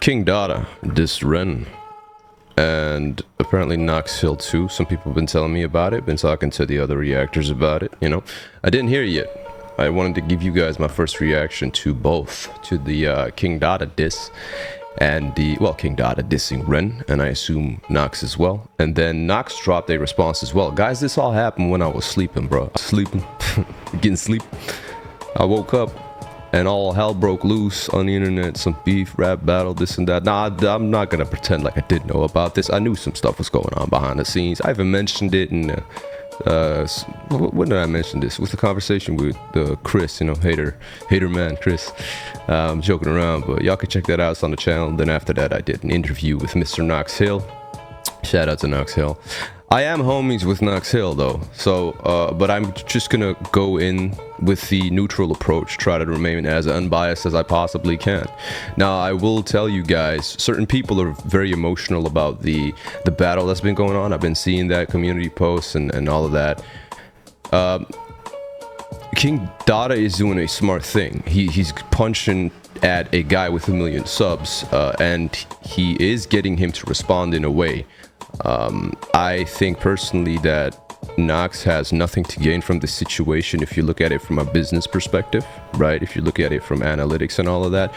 King Dotta dissed Ren, and apparently Knox Hill too. Some people have been telling me about it, been talking to the other reactors about it, you know. I didn't hear it yet. I wanted to give you guys my first reaction to both, to the King Dotta diss and the, well, King Dotta dissing Ren, and I assume Knox as well. And then Knox dropped a response as well. Guys, this all happened when I was sleeping, bro. Sleeping, getting sleep. I woke up and all hell broke loose on the internet. Some beef, rap battle, this and that. Nah, I'm not gonna pretend like I didn't know about this. I knew some stuff was going on behind the scenes. I even mentioned it in when did I mention this? With the conversation with Chris, you know, hater man Chris. I'm joking around, but y'all can check that out. It's on the channel. Then after that, I did an interview with Mr. Knox Hill. Shout out to Knox Hill. I am homies with Knox Hill though, so but I'm just gonna go in with the neutral approach, try to remain as unbiased as I possibly can. Now, I will tell you guys, certain people are very emotional about the battle that's been going on. I've been seeing that community posts and all of that. King Dotta is doing a smart thing. He's punching at a guy with 1 million subs, and he is getting him to respond in a way. I think personally that Knox has nothing to gain from this situation if you look at it from a business perspective, right? If you look at it from analytics and all of that.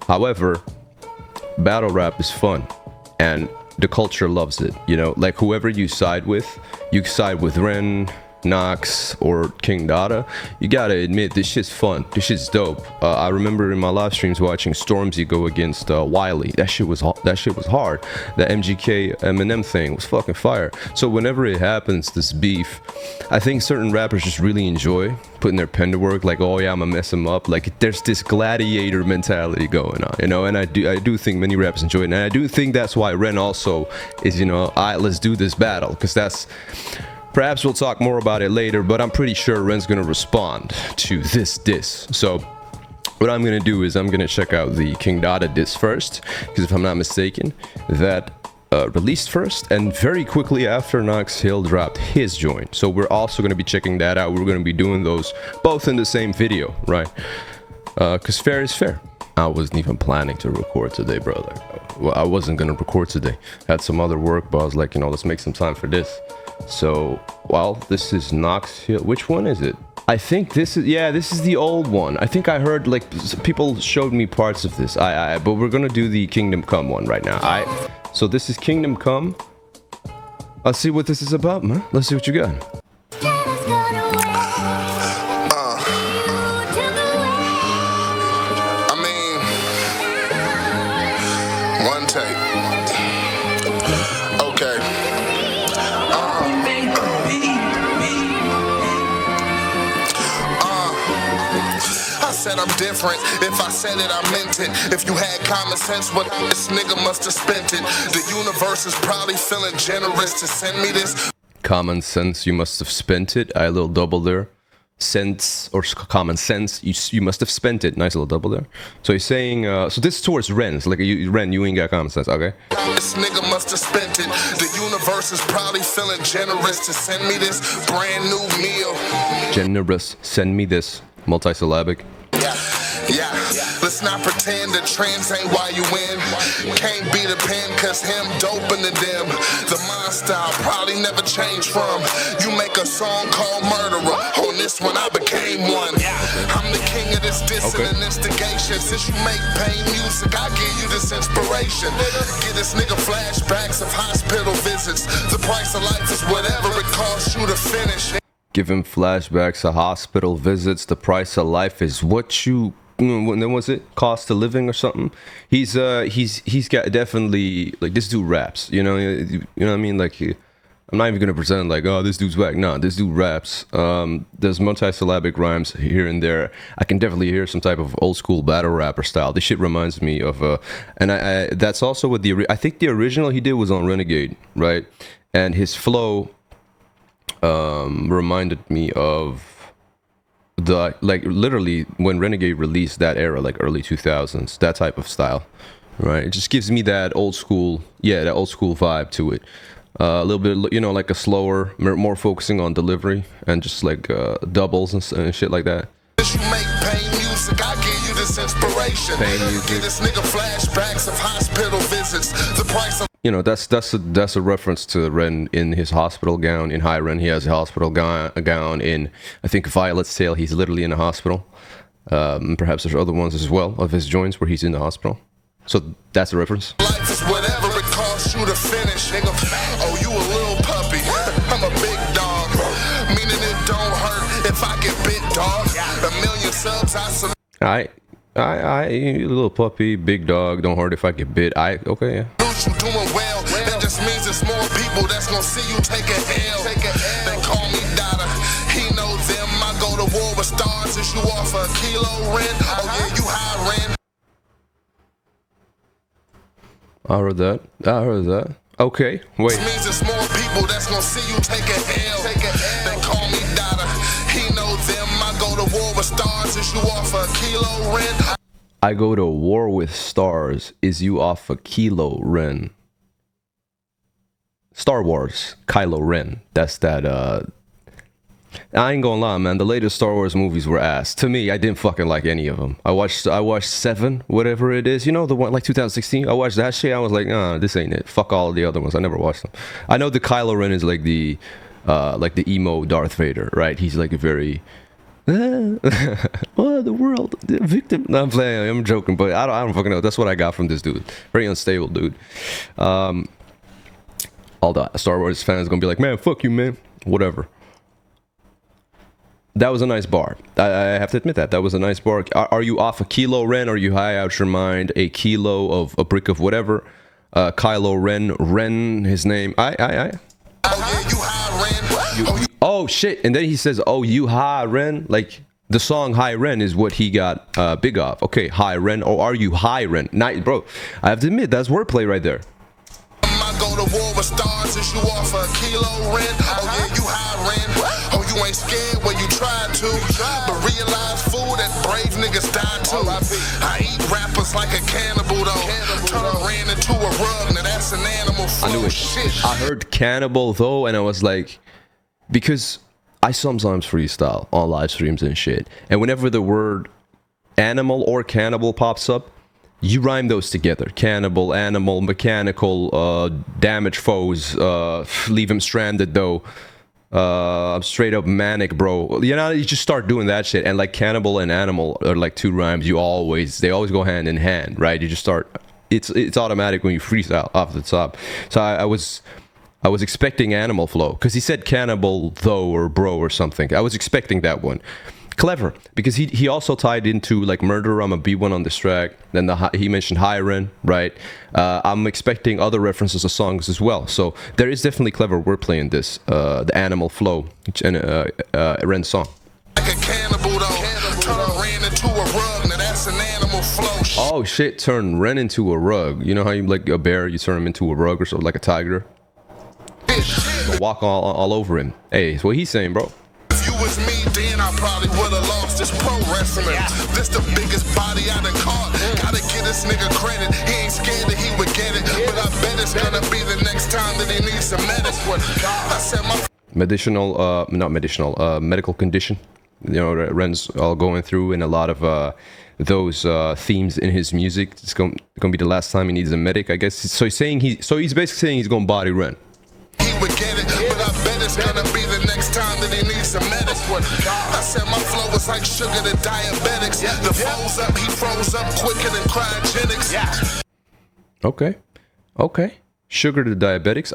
However, battle rap is fun and the culture loves it, you know, like whoever you side with Ren, Knox, or King Dotta, you gotta admit this shit's fun. This shit's dope. I remember in my live streams watching Stormzy go against Wiley. That shit was hard. That MGK Eminem thing was fucking fire. So whenever it happens, this beef, I think certain rappers just really enjoy putting their pen to work. Like, oh yeah, I'm gonna mess him up. Like, there's this gladiator mentality going on, you know. And I do think many rappers enjoy it, and I do think that's why Ren also is, you know, alright, let's do this battle, because that's. Perhaps we'll talk more about it later, but I'm pretty sure Ren's gonna respond to this diss. So what I'm gonna do is I'm gonna check out the King Dotta diss first, because if I'm not mistaken, that released first, and very quickly after Knox Hill dropped his joint. So we're also gonna be checking that out. We're gonna be doing those both in the same video, right? Because fair is fair. I wasn't even planning to record today, bro. Like, well, I wasn't gonna record today. Had some other work, but I was like, you know, let's make some time for this. So, well, this is Knox Hill. Which one is it? I think this is, yeah, this is the old one. I think I heard, like, people showed me parts of this. But we're gonna do the Kingdom Come one right now. So this is Kingdom Come. Let's see what this is about, man. Let's see what you got. One take. Okay. I said I'm different. If I said it, I meant it. If you had common sense, what this nigga must have spent it. The universe is probably feeling generous to send me this. Common sense, you must have spent it. I little double there. Sense or common sense, you must have spent it. Nice little double there. So he's saying, so this is towards Ren. It's like, Ren, you ain't got common sense, okay? This nigga must have spent it. The universe is probably feeling generous to send me this brand new meal. Generous, send me this. Multisyllabic. Yeah, let's not pretend that trends ain't why you win. Can't be the pen cause him doping to them. The mind style probably never changed from. You make a song called Murderer. On this one I became one. I'm the king of this dissing and instigation. Since you make pain music, I give you this inspiration. Give this nigga flashbacks of hospital visits. The price of life is whatever it costs you to finish. Give him flashbacks of hospital visits. The price of life is what you, when was it, cost of living or something. He's got definitely, like, this dude raps, you know what I mean? Like, I'm not even gonna pretend like, oh, this dude's whack. No, this dude raps. There's multisyllabic rhymes here and there. I can definitely hear some type of old school battle rapper style. This shit reminds me of and I that's also what I think the original he did was on Renegade, right? And his flow reminded me of the, like, literally when Renegade released that era, like early 2000s, that type of style, right? It just gives me that old school, yeah, that old school vibe to it. A little bit, you know, like a slower, more focusing on delivery and just like doubles and shit like that. You make pain music, I give you this endless inspiration. Pain music. Get this nigga flashbacks of hospital visits. The price of You know, that's a reference to Ren in his hospital gown. In High Ren, he has a hospital gown. In, I think, Violet's Tale, he's literally in a hospital. Perhaps there's other ones as well of his joints where he's in the hospital. So that's a reference. life is whatever it costs you to finish. Nigga, oh, you a little puppy. I'm a big dog. Meaning it don't hurt if I get bit, dog. A million subs, I salute. I, little puppy, big dog, don't hurt if I get bit. Okay, yeah. You doing well. That just means it's more people that's gonna see you take a L. They call me Dotta. He know them. I go to war with stars. Is you off a kilo rent? Oh yeah, you high rent. I heard that. Okay, wait. This means it's more people that's gonna see you take a L. They call me Dotta. He know them. I go to war with stars. Is you off a kilo rent? I go to war with stars. Is you off a kilo Ren? Star Wars, Kylo Ren. That's that. I ain't gonna lie, man. The latest Star Wars movies were ass. To me, I didn't fucking like any of them. I watched 7, whatever it is. You know, the one like 2016. I watched that shit. I was like, nah, this ain't it. Fuck all of the other ones. I never watched them. I know the Kylo Ren is like the emo Darth Vader, right? He's like a very oh, the world, the victim. No, I'm playing. I'm joking, but I don't fucking know. That's what I got from this dude. Very unstable dude. All the Star Wars fans gonna be like, man, fuck you, man. Whatever. That was a nice bar. I have to admit that was a nice bar. Are you off a kilo Ren? Are you high out your mind? A kilo of a brick of whatever. Kylo Ren, his name. Oh yeah, you high rent. Oh shit! And then he says, "Oh, you high Ren." Like the song "High Ren" is what he got big off. Okay, high Ren, or are you high Ren? Nice, bro. I have to admit that's wordplay right there. I go to war with stars. Is you off a kilo rent? Oh yeah, you high rent. Oh, you ain't scared when you tried to, but realize fool that brave niggas die too. I eat rappers like a cannibal though. Turn ran into a rug. Now that's an animal. I knew it. Shit. I heard cannibal though, and I was like, because I sometimes freestyle on live streams and shit, and whenever the word animal or cannibal pops up, you rhyme those together. Cannibal, animal, mechanical, damage foes, leave him stranded though. I'm straight up manic, bro. You know, you just start doing that shit, and like cannibal and animal are like two rhymes. They always go hand in hand, right? You just start. It's automatic when you freestyle off the top. So I was expecting animal flow because he said cannibal though or bro or something. I was expecting that one. Clever, because he also tied into like murder. I'm a B1 on this track. Then he mentioned High Ren, right? I'm expecting other references to songs as well. So there is definitely clever wordplay in this. The animal flow and Ren song. Like a cannibal though. Turn ran into a rug. Now that's an animal flow. Oh shit! Turn Ren into a rug. You know how you like a bear, you turn him into a rug or something, like a tiger. Walk all over him. Hey, that's what he's saying, bro. If you was me, then I probably would've lost this pro wrestling. This the biggest body I done caught. Gotta give this nigga credit. He ain't scared that he would get it, but I bet it's gonna be the next time that he needs some medicine. I said my medical condition. You know, Ren's all going through, and a lot of those themes in his music. It's gonna be the last time he needs a medic, I guess. So he's basically saying he's gonna body Ren. He would get it, but I bet it's gonna be the next time that he needs some medicine. I said my flow was like sugar to diabetics. The froze up, he froze up quicker than cryogenics. Okay. Sugar to diabetics.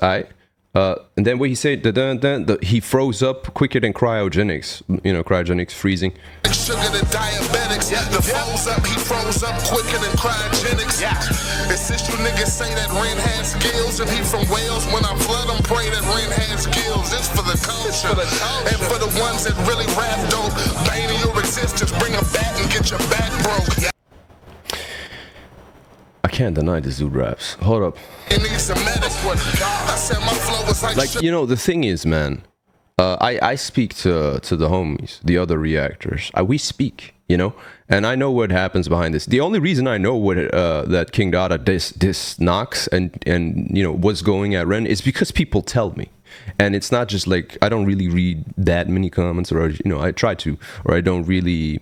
And then what he said, he froze up quicker than cryogenics. You know, cryogenics freezing. Sugar to diabetics. The froze up, he froze up quicker than cryogenics. It's since you niggas say that Ren has skills, and he from Wales. When I flood him, pray that Ren has skills. It's for the culture, and for the ones that really rap dope. Bane in your existence, bring a bat and get your back broke. I can't deny this dude raps. Hold up. Like, you know, the thing is, man, I speak to the homies, the other reactors. We speak, you know, and I know what happens behind this. The only reason I know what that King Dotta diss Knox and you know what's going at Ren is because people tell me. And it's not just like I don't really read that many comments, or you know, I try to, or I don't really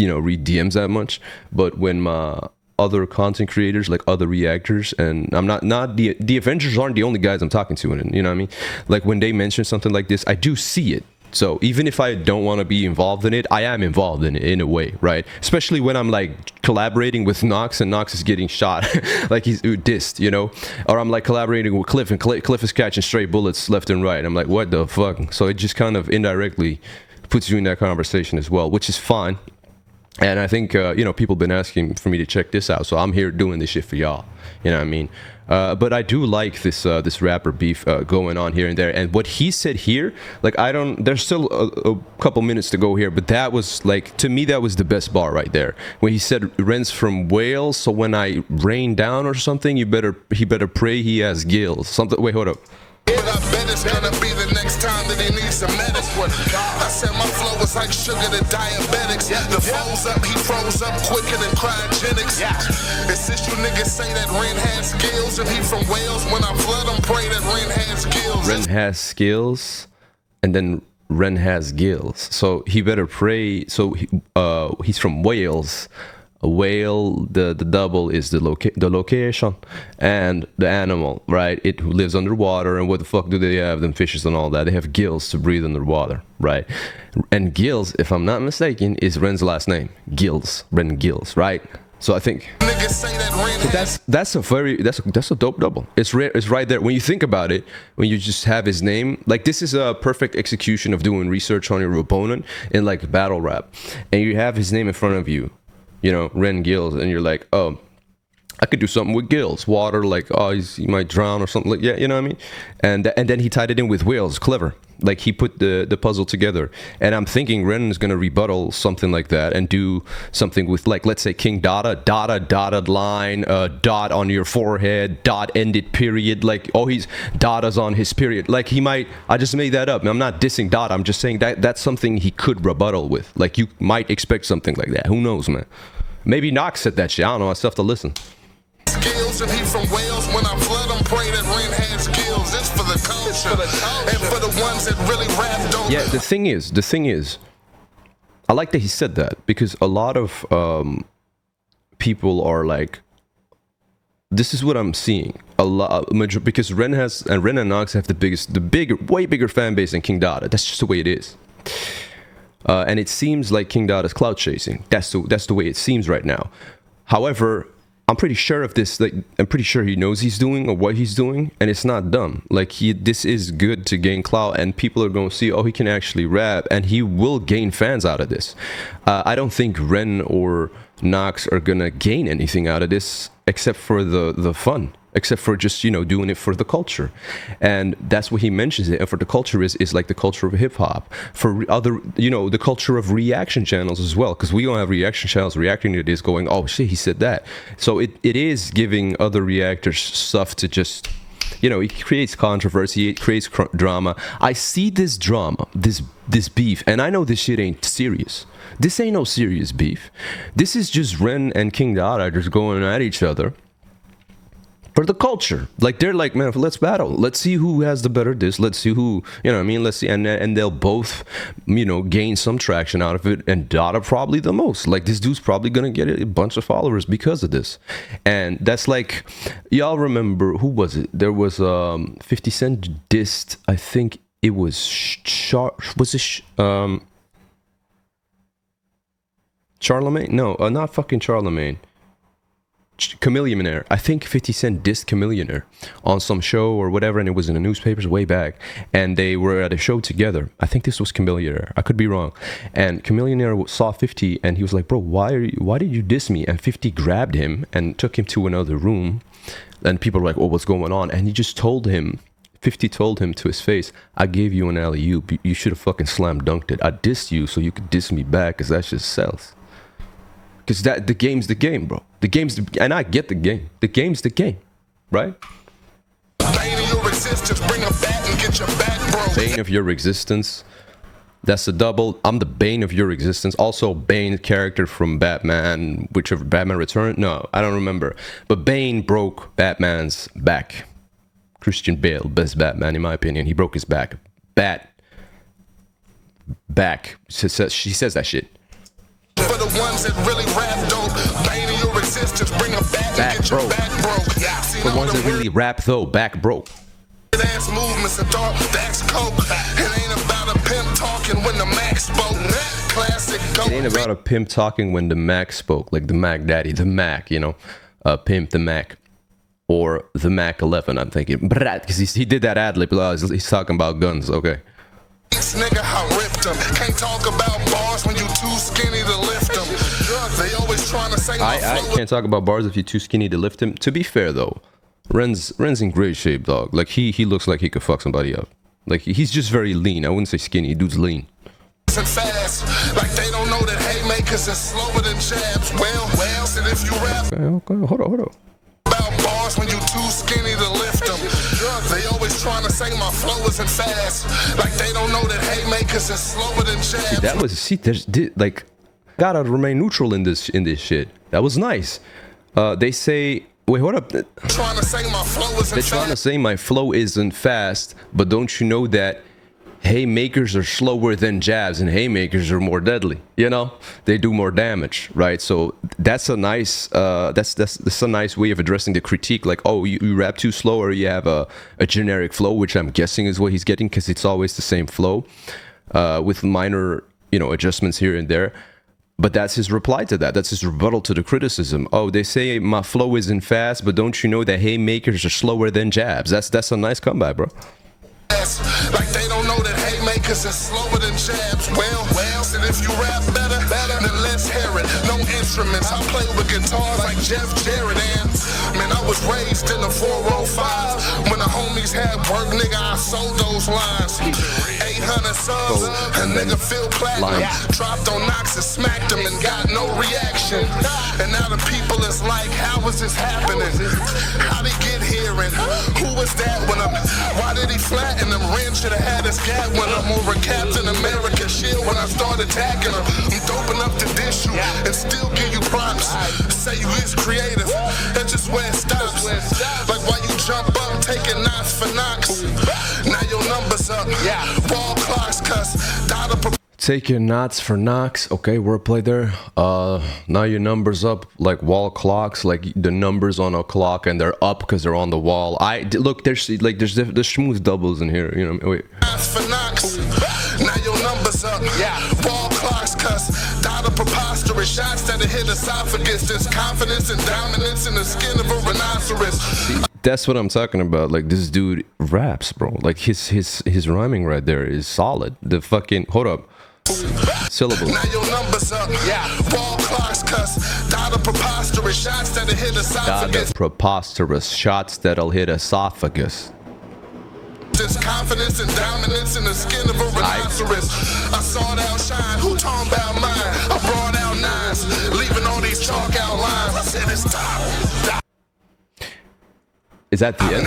read DMs that much, but when my other content creators, like other reactors, and I'm not the Avengers aren't the only guys I'm talking to, and you know what I mean, like when they mention something like this, I do see it. So even if I don't want to be involved in it, I am involved in it in a way, right? Especially when I'm like collaborating with Knox and Knox is getting shot, like he's dissed, or I'm like collaborating with Cliff and Cliff is catching stray bullets left and right. I'm like, what the fuck? So it just kind of indirectly puts you in that conversation as well, which is fine. And I think, people been asking for me to check this out. So I'm here doing this shit for y'all. You know what I mean? But I do like this rapper beef going on here and there. And what he said here, like, there's still a couple minutes to go here. But that was, like, to me, that was the best bar right there. When he said, Ren's from Wales, so when I rain down or something, he better pray he has gills. Something. Wait, hold up. But I bet it's gonna be the next time that he needs some medicine. I said my flow was like sugar to diabetics. The froze up, he froze up quicker than cryogenics. It's since you niggas say that Ren has skills and he from Wales, when I flood him, pray that Ren has skills. Ren has skills, and then Ren has gills. So he better pray. So he's from Wales. A whale, the double is the location, and the animal, right? It lives underwater, and what the fuck do they have? Them fishes and all that. They have gills to breathe underwater, right? And gills, if I'm not mistaken, is Ren's last name. Gills, Ren Gills, right? So I think that's a dope double. It's right there. When you think about it, when you just have his name, like this is a perfect execution of doing research on your opponent in like battle rap, and you have his name in front of you. Ren Gills, and you're like, oh, I could do something with gills, water, like, oh, he might drown or something like, yeah, you know what I mean? And then he tied it in with whales, clever. Like he put the puzzle together, and I'm thinking Ren is gonna rebuttal something like that and do something with, like, let's say King Dotta, dotted line, dot on your forehead, dot ended period, like, oh, he's Dotta's on his period, like he might. I just made that up. I'm not dissing Dotta. I'm just saying that's something he could rebuttal with. Like you might expect something like that. Who knows, man? Maybe Knox said that shit. I don't know. I still have to listen. Skills and he from Wales. When I flood him, pray that Ren has skills. It's for the culture and for the ones that really rap don't. Yeah, the thing is, I like that he said that, because a lot of people are like, this is what I'm seeing a lot, because Ren and Knox have way bigger fan base than King Dotta. That's just the way it is. And it seems like King Dotta's clout chasing. That's the way it seems right now. However, I'm pretty sure of this. Like, I'm pretty sure he knows he's doing or what he's doing, and it's not dumb. Like, this is good to gain clout, and people are going to see, oh, he can actually rap, and he will gain fans out of this. I don't think Ren or Knox are gonna gain anything out of this except for the fun. Except for just, doing it for the culture. And that's what he mentions it. And for the culture is like the culture of hip hop. For other, the culture of reaction channels as well. Because we don't have reaction channels reacting to this going, oh shit, he said that. So it is giving other reactors stuff to just, it creates controversy, it creates drama. I see this drama, this beef, and I know this shit ain't serious. This ain't no serious beef. This is just Ren and King Dotta just going at each other. For the culture, like they're like, man, let's battle. Let's see who has the better diss. Let's see who, Let's see, and they'll both, gain some traction out of it. And Dotta probably the most. Like this dude's probably gonna get a bunch of followers because of this. And that's like, y'all remember, who was it? There was 50 Cent dissed. I think it was Charlemagne? No, not fucking Charlemagne. Chameleonaire. I think 50 Cent dissed Chameleonaire on some show or whatever, and it was in the newspapers way back, and they were at a show together. I think this was Chameleonaire. I could be wrong. And Chameleonaire saw 50 and he was like, bro, why did you diss me? And 50 grabbed him and took him to another room, and people were like, oh, what's going on? And he just told him, 50 told him to his face, I gave you an alley-oop. You should have fucking slam dunked it. I dissed you so you could diss me back, because that just sells. Because the game's the game, bro. And I get the game. The game's the game, right? Bane of your existence, bring a bat and get your back broke. Bane of your existence. That's a double. I'm the Bane of your existence. Also, Bane character from Batman, whichever Batman Return. No, I don't remember. But Bane broke Batman's back. Christian Bale, best Batman in my opinion. He broke his back. Back. She says that shit. For the the ones that really rap dope. Bane of your existence, bring them back and get your back broke. The ones that really rap though, back broke. Ass movements of dark, that's coke. It ain't about a pimp talking when the Mac spoke. Classic goat. It ain't about a pimp talking when the Mac spoke, like the Mac Daddy, the Mac, you know, Pimp the Mac, or the Mac 11. I'm thinking, because he did that ad lib. He's talking about guns. Okay. This nigga, I ripped him. Can't talk about bars when you too skinny to lift them. They always trying to say I can't talk about bars if you're too skinny to lift him. To be fair though, Ren's in great shape, dog. Like he looks like he could fuck somebody up. Like he's just very lean. I wouldn't say skinny. Dude's lean. Fast, like they don't know that haymakers is slower than jabs. Well, said if you rap. Okay, hold on. About bars when you too skinny to lift them. They always trying to say my flow isn't fast, like they don't know that haymakers is slower than jabs. There's like gotta remain neutral in this shit. That was nice. They say. Wait, hold up. Trying to say my flow isn't They're trying to say my flow isn't fast, but don't you know that haymakers are slower than jabs and haymakers are more deadly? You know, they do more damage, right? So that's a nice that's a nice way of addressing the critique. Like, oh, you rap too slow, or you have a generic flow, which I'm guessing is what he's getting, because it's always the same flow with minor, you know, adjustments here and there. But that's his reply to that. That's his rebuttal to the criticism. Oh, they say my flow isn't fast, but don't you know that haymakers are slower than jabs? That's a nice comeback, bro. Like they don't know that haymakers is slower than jabs. Well, said if you rap better, then let's hear it. No instruments, I play with guitars like Jeff Jarrett. And man, I was raised in the 405. When the homies had work, nigga, I sold those lines. 800 subs, a nigga feel platinum. Dropped on Knox and smacked him and got no reaction. And now the people is like, how is this happening? How'd he get here and who was that when I'm, why did he flatten them? Ren should have had his gat when I'm over Captain America shit when I start attacking him. I'm dope enough to dish you and still give you props. Say you is creative, that's just where it stops. Like why you jump up taking knots for Knox. Now your numbers up, wall clocks cuss, Dotta. Taking knots for Knox. Okay, wordplay there. Now your numbers up like wall clocks, like the numbers on a clock, and they're up because they're on the wall. Look, there's smooth doubles in here. You know, wait. For Knox. Now your numbers up. Wall clocks cuss. Dotta preposterous shots that hit esophagus. There's confidence and dominance in the skin of a rhinoceros. See, that's what I'm talking about. Like this dude raps, bro. Like his rhyming right there is solid. The fucking hold up. Syllables. Now your numbers up. Wall clocks cuss. Dotta preposterous shots that hit esophagus. Preposterous shots that'll hit esophagus. There's confidence and dominance in the skin of a rhinoceros. I saw it outshine. Who talking about mine? I brought out nines, leaving all these chalk outlines. I said it's time. Is that the end?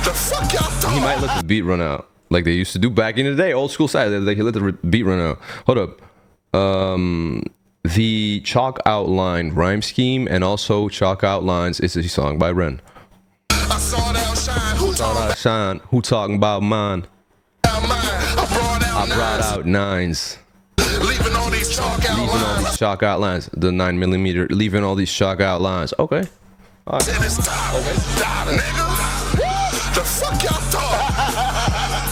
The fuck y'all thought? He might let the beat run out, like they used to do back in the day, old school style. They let the beat run out. Hold up. The chalk outline rhyme scheme and also chalk outlines is a song by Ren. I saw it outshine. Who talking about mine? I brought out nines. Leaving all these chalk outlines. The 9mm. Leaving all these chalk outlines. Okay. All right. Nigga, the fuck y'all thought?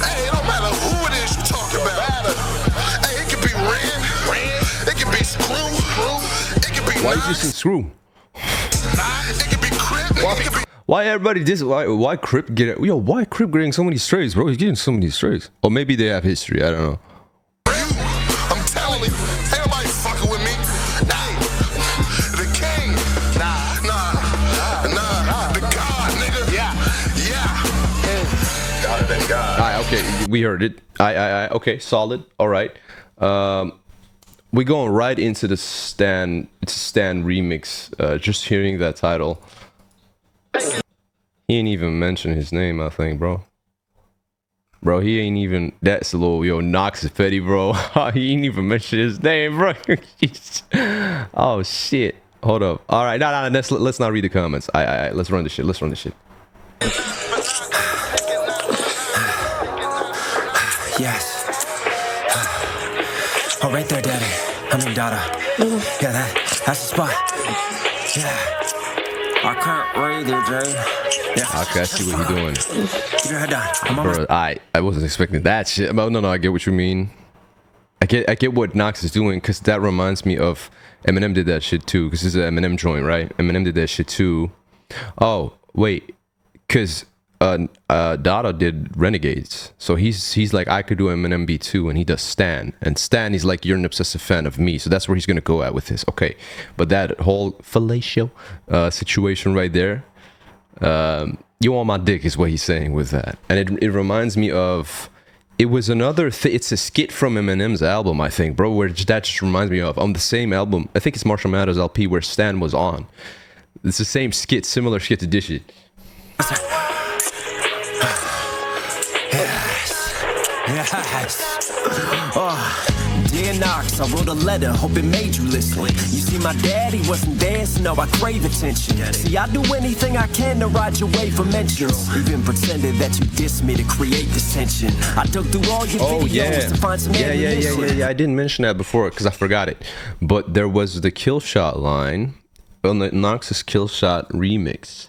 Hey, it don't matter who it is you talking about. Hey, it could be Ren. It could be Screw. It could be Why you just Screw? It could be Crip. Why everybody this? Why Crip get? Yo, why Crip getting so many strays, bro? He's getting so many strays. Or maybe they have history. I don't know. I'm telling you, ain't nobody fucking with me. Hey, the king. Nah. The God, nigga. Yeah. God than God. Okay, we heard it. Okay, solid. All right. We're going right into the Stan remix. Just hearing that title. He ain't even mention his name, I think, bro. Bro, he ain't even... That's a little... Yo, Knox is petty, bro. He ain't even mention his name, bro. Oh, shit. Hold up. All right, no. Let's not read the comments. Let's run this shit. Yes. Oh, right there, Daddy. I mean, Dotta. Yeah, that's the spot. Yeah. Our current radio, Jay. Yeah. Okay, I see what you're doing. Keep your head down. I'm on Bro, I wasn't expecting that shit. No, I get what you mean. I get what Knox is doing, because that reminds me of Eminem did that shit too, because this is an Eminem joint, right? Eminem did that shit too. Oh, wait, because Dotta did Renegades, so he's like, I could do Eminem beat too, and he does Stan, and Stan, he's like, you're an obsessive fan of me, so that's where he's gonna go at with this. Okay, but that whole fellatio situation right there, you on my dick is what he's saying with that, and it reminds me of, it was another it's a skit from Eminem's album, I think, bro, where that just reminds me of, on the same album, I think it's Marshall Mathers LP, where Stan was on. It's the same skit, similar skit to Dish It. Yes. Oh, dear Knox, I wrote a letter, hope it made you listen. You see, my daddy wasn't there, so now I crave attention. See, I do anything I can to ride your wave for mentions. Even pretended that you dissed me to create this tension. I dug through all your videos to find some ammunition. Yeah. I didn't mention that before because I forgot it. But there was the kill shot line on the Knox's kill shot remix.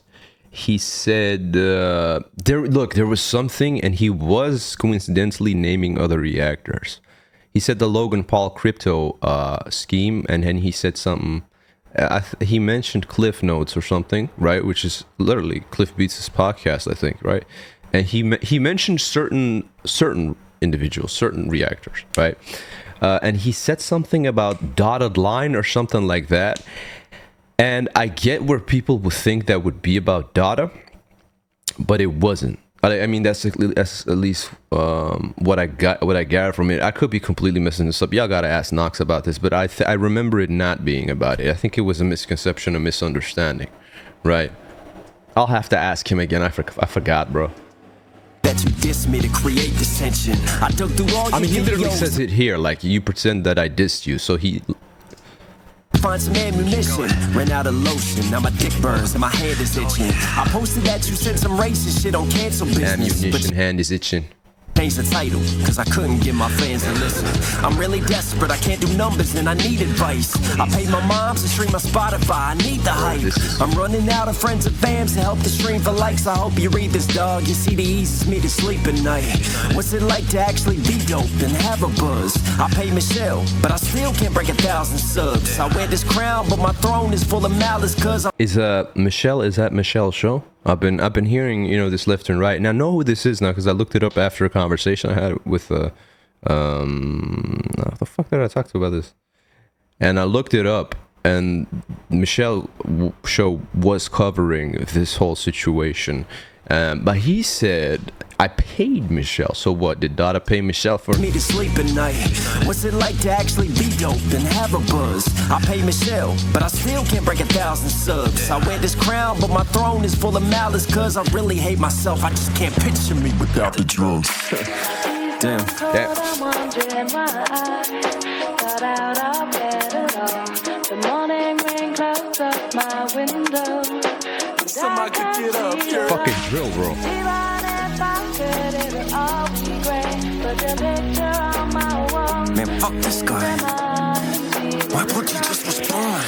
He said there was something, and he was coincidentally naming other reactors. He said the Logan Paul crypto scheme, and then he said something, he mentioned Cliff Notes or something, right, which is literally Cliff Beats' podcast, I think, right? And he mentioned certain individuals, certain reactors, right? And he said something about dotted line or something like that. And I get where people would think that would be about Dotta, but it wasn't. I mean, that's at least what I gathered from it. I could be completely messing this up. Y'all gotta ask Knox about this, but I remember it not being about it. I think it was a misconception, a misunderstanding, right? I'll have to ask him again. I forgot, bro. That you diss me to create this tension. I dug through all your he literally videos. says it here, like, you pretend that I dissed you, so he... Find some ammunition, ran out of lotion, now my dick burns and my hand is itching. I posted that you said some racist shit on cancel business. Ammunition hand is itching. Change the title, cause I couldn't get my fans to listen. I'm really desperate, I can't do numbers and I need advice. I paid my mom to stream my Spotify, I need the hype. I'm running out of friends and fams to help the stream for likes. I hope you read this, dog, you see the eases me to sleep at night. What's it like to actually be dope and have a buzz? I pay Michelle, but I still can't break 1,000 subs. I wear this crown, but my throne is full of malice, cause I'm... Is that Michelle's show? I've been hearing, this left and right, and I know who this is now because I looked it up after a conversation I had with what the fuck did I talk to about this? And I looked it up, and Michelle's show was covering this whole situation. But he said, I paid Michelle. So what, did Dotta pay Michelle for me to sleep at night? What's it like to actually be dope and have a buzz? I pay Michelle, but I still can't break 1,000 subs. I wear this crown, but my throne is full of malice, cause I really hate myself. I just can't picture me without the drugs. Damn. The morning rain clouds up my window. Somebody could get up, girl. Fucking drill, bro. Man, fuck this guy. Why won't you just respond?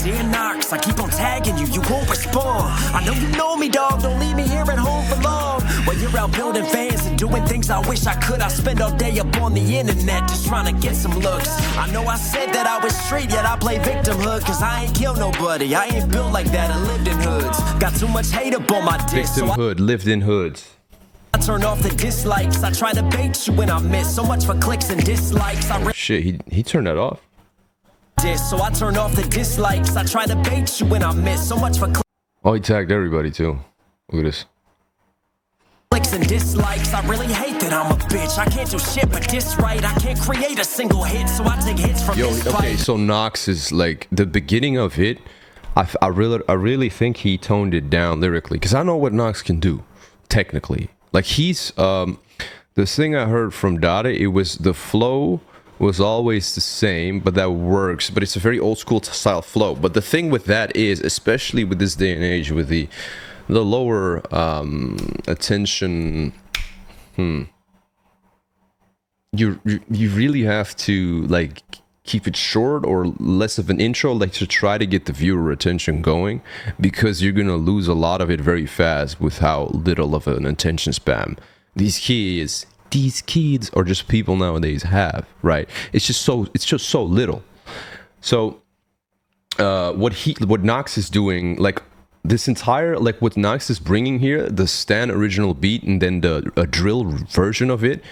Dear Knox, I keep on tagging you, you won't respond. I know you know me, dog, don't leave me here at home for long. While you're out building fans and doing things I wish I could. I spend all day up on the internet just trying to get some looks. I know I said that I was straight, yet I play victimhood. Cause I ain't killed nobody, I ain't built like that, I lived in hoods. Got too much hate up on my dick. Victimhood, lived in hoods. I turn off the dislikes, I try to bait you when I miss. So much for clicks and dislikes. Shit, he turned that off. So I turn off the dislikes, I try to bait you when I miss. So much for Oh, he tagged everybody too. Look at this. Clicks and dislikes, I really hate that I'm a bitch. I can't do shit but this right. I can't create a single hit, so I take hits from this okay, fight. so Knox is like, the beginning of it, I really think he toned it down lyrically, because I know what Knox can do, technically. Like, he's, the thing I heard from Dotta, it was the flow was always the same, but that works, but it's a very old school style flow. But the thing with that is, especially with this day and age, with the lower attention you really have to like keep it short or less of an intro, like to try to get the viewer attention going, because you're gonna lose a lot of it very fast with how little of an attention span these kids or just people nowadays have, right? It's just so little. So what Knox is doing, like this entire, like what Knox is bringing here, the Stan original beat and then a drill version of it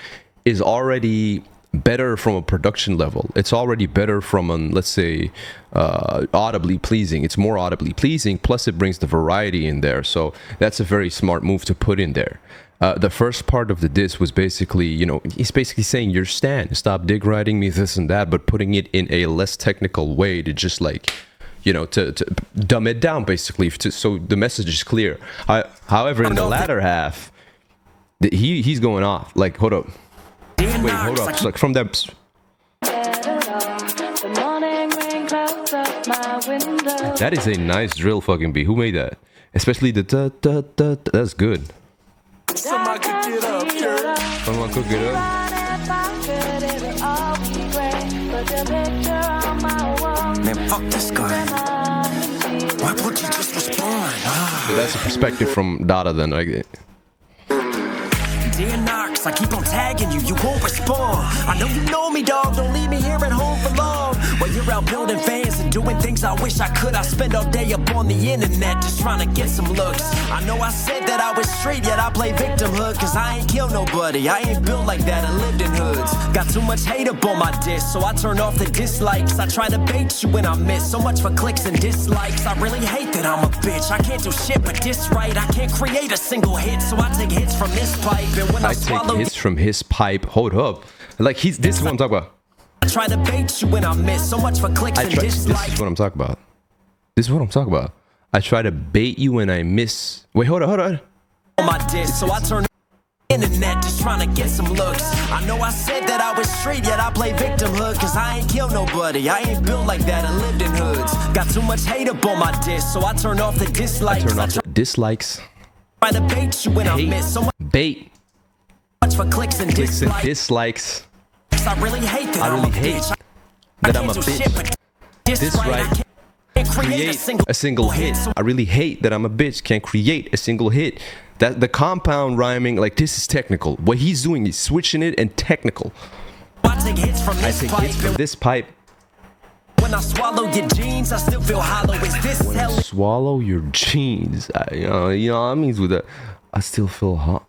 is already better from a production level. It's already better from an, let's say, audibly pleasing. It's more audibly pleasing, plus it brings the variety in there. So that's a very smart move to put in there. The first part of the diss was basically, you know, he's basically saying, you're Stan, stop dig writing me this and that, but putting it in a less technical way to just like, you know, to dumb it down basically, so the message is clear. However, in the latter half, he's going off. Like, hold up. Wait, hold up. It's like from that. That is a nice drill fucking beat. Who made that? Especially the da da da. That's good. Someone could get up, sure. Someone could get up. Man, fuck this guy. Why would you just respond? So that's a perspective from Dotta then, like. Dear Knox, I keep on tagging you, you won't respond. I know you know me, dog, don't leave me here at home for long. While you're out building fans and doing things I wish I could, I spend all day up on the internet just trying to get some looks. I know I said that I was straight, yet I play victimhood, cause I ain't killed nobody, I ain't built like that, I lived in hoods. Got too much hate up on my diss, so I turn off the dislikes. I try to bait you when I miss, so much for clicks and dislikes. I really hate that I'm a bitch, I can't do shit but diss right. I can't create a single hit, so I take hits from this pipe. And when I take hits from his pipe. Hold up. Like, this is what I'm talking about. I try to bait you when I miss, so much for clicks and dislikes. This is what I'm talking about. This is what I'm talking about. I try to bait you when I miss. Wait, hold on. On my diss, so I turn internet just trying to get some looks. I know I said that I was straight, yet I play victimhood, cause I ain't killed nobody, I ain't built like that, I lived in hoods. Got too much hate up on my diss, so I turn off the dislikes. Turn off the dislikes. Try to bait you when I miss, so much bait. For clicks and dislikes. I really hate that I'm a bitch. This right. Create a single hit. I really hate that I'm a bitch. Can't create a single hit. That the compound rhyming, like, this is technical. What he's doing is switching it and technical. I take hits from this pipe. When I swallow your jeans, I still feel hollow. Is this when hell? Swallow your jeans. You know what I mean with that. I still feel hot.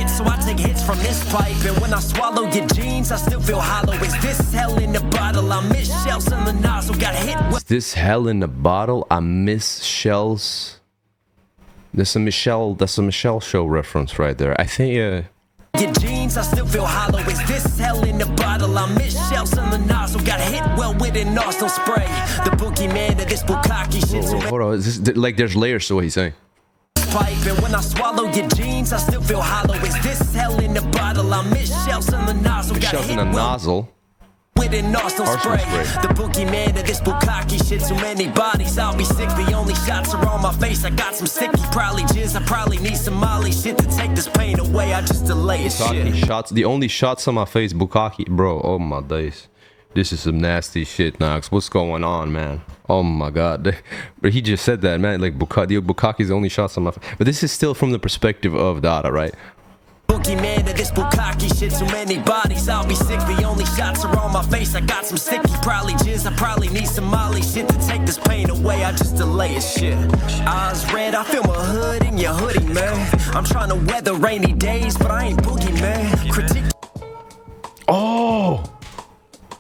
So I take hits from this pipe, and when I swallow your jeans, I still feel hollow. Is this hell in the bottle? I miss shells in the nozzle. Got hit with. Is this hell in the bottle? I miss shells. That's a Michelle show reference right there. I think. Your jeans, I still feel hollow. Is this hell in the bottle? I miss shells in the nozzle. Got hit well with an nostril spray. The boogeyman of this bukkake shit. Hold on, is this, like, there's layers to what he's saying. Pipe, and when I swallow your jeans, I still feel hollow. Is this hell in the bottle? I miss shells in the nozzle. Got shells in the nozzle. With an nostril spray. The boogeyman of this bukkake shit. Too many bodies, I'll be sick. The only shots are on my face. I got some sticky, probably jizz. I probably need some Molly shit to take this pain away. I just delay it. Shots. The only shots on my face, bukkake, bro. Oh my days. This is some nasty shit, Knox. What's going on, man? Oh my god. But he just said that, man. Like, bukkake's the only shots on my face. But this is still from the perspective of Dotta, right? Boogeyman of this bukkake shit. Too many bodies, I'll be sick. The only shots are on my face. I got some sticky, probably jizz. I probably need some Molly shit to take this pain away. I just delay it, shit. Eyes red, I feel my hood in your hoodie, man. I'm trying to weather rainy days, but I ain't boogeyman. Critique. Oh!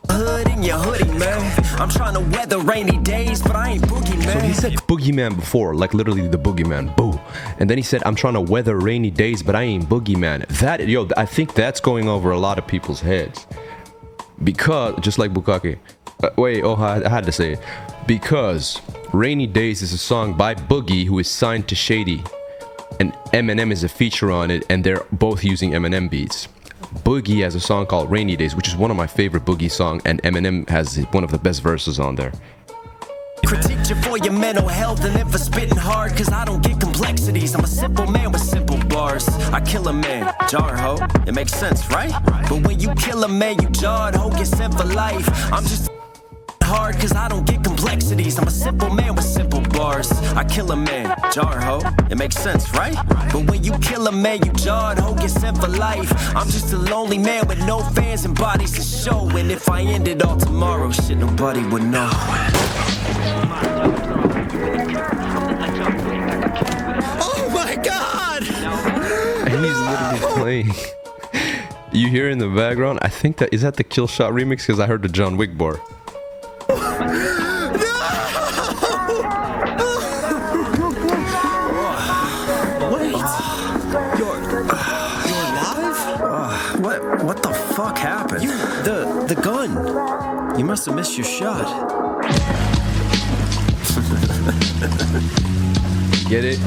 Hood in your hoodie, man. I'm trying to weather rainy days, but I ain't boogeyman. So he said boogeyman before, like literally the boogeyman, boo. And then he said, I'm trying to weather rainy days, but I ain't boogeyman. That, yo, I think that's going over a lot of people's heads. Because, just like bukkake. I had to say it. Because Rainy Days is a song by Boogie, who is signed to Shady. And Eminem is a feature on it, and they're both using Eminem beats. Boogie has a song called Rainy Days, which is one of my favorite Boogie songs, and Eminem has one of the best verses on there. Critique preaching for your mental health and then for spitting hard, cause I don't get complexities. I'm a simple man with simple bars. I kill a man, jar ho, it makes sense, right? But when you kill a man, you jarred, ho, get sent for life. I'm just hard cause I don't get complexities. I'm a simple man with simple bars. I kill a man, jar ho, it makes sense, right? But when you kill a man, you jarred, ho, get sent for life. I'm just a lonely man with no fans and bodies to show. And if I end it all tomorrow, shit, nobody would know. Oh my god! And he's literally playing. You hear in the background, I think that, is that the Kill Shot remix? Because I heard the John Wick bar. What the fuck happened? The gun. You must have missed your shot. Get it?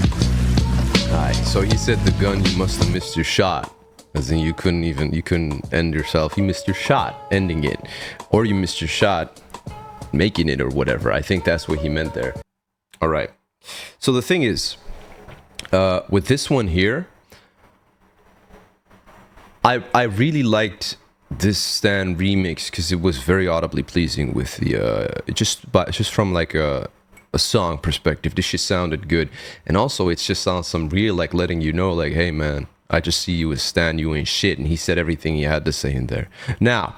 Alright, so he said the gun, you must have missed your shot. As in you couldn't end yourself. You missed your shot ending it. Or you missed your shot making it or whatever. I think that's what he meant there. Alright. So the thing is, with this one here, I really liked this Stan remix because it was very audibly pleasing with the just from like a song perspective. This shit sounded good, and also it's just on some real, like, letting you know, like, hey man, I just see you as Stan, you ain't shit, and he said everything he had to say in there. Now,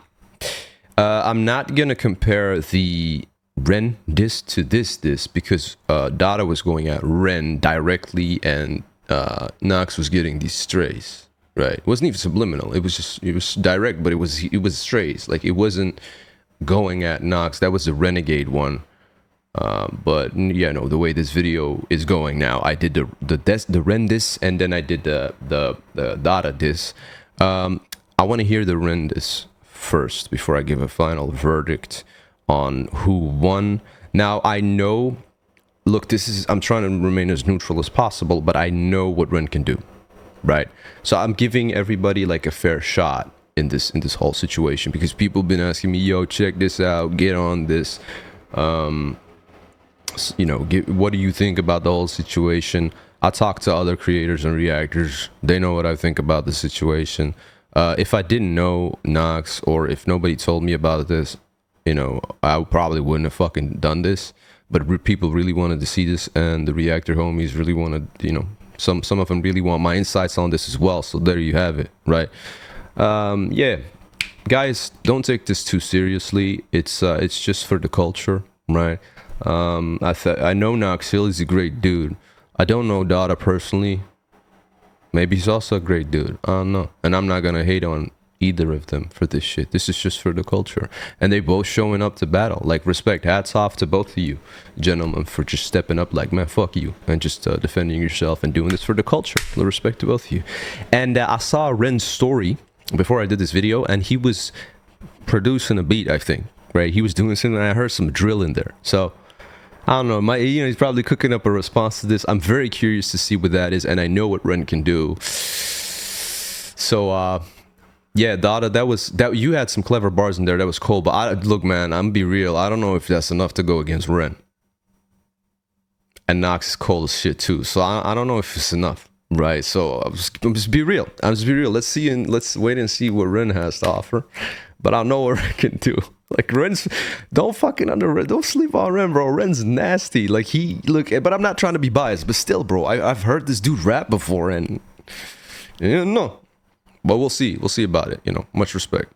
I'm not gonna compare the Ren diss to this because Dotta was going at Ren directly, and Knox was getting these strays. Right, it wasn't even subliminal. It was direct, but it was strays. Like, it wasn't going at Knox. That was the Renegade one. But yeah, no, the way this video is going now, I did the Ren diss, and then I did the Dotta diss. I want to hear the Ren diss first before I give a final verdict on who won. Now I know. Look, I'm trying to remain as neutral as possible, but I know what Ren can do. Right, so I'm giving everybody like a fair shot in this whole situation, because people have been asking me, yo, check this out, get on this, you know, what do you think about the whole situation? I talk to other creators and reactors, they know what I think about the situation. If I didn't know Knox, or if nobody told me about this, you know, I probably wouldn't have fucking done this. But people really wanted to see this, and the reactor homies really wanted, you know, some of them really want my insights on this as well. So there you have it, right? Yeah, guys, don't take this too seriously. It's just for the culture, right? I know Knox Hill is a great dude. I don't know Dotta personally. Maybe he's also a great dude. I don't know. And I'm not gonna hate on either of them for this shit. This is just for the culture, and they both showing up to battle. Like, respect, hats off to both of you gentlemen for just stepping up, like, man, fuck you, and just defending yourself and doing this for the culture. Respect to both of you. And I saw Ren's story before I did this video, and he was producing a beat, I think, right? He was doing something, and I heard some drill in there. So I don't know, he's probably cooking up a response to this. I'm very curious to see what that is, and I know what Ren can do. So yeah, Dotta, that you had some clever bars in there. That was cool. But look, man, I'm gonna be real. I don't know if that's enough to go against Ren. And Knox is cold as shit too. So I don't know if it's enough, right? So I'm just be real. Let's see, and let's wait and see what Ren has to offer. But I know what Ren can do. Like, Ren's, don't sleep on Ren, bro. Ren's nasty. Like, but I'm not trying to be biased. But still, bro, I've heard this dude rap before, and you know. But we'll see about it, you know. Much respect.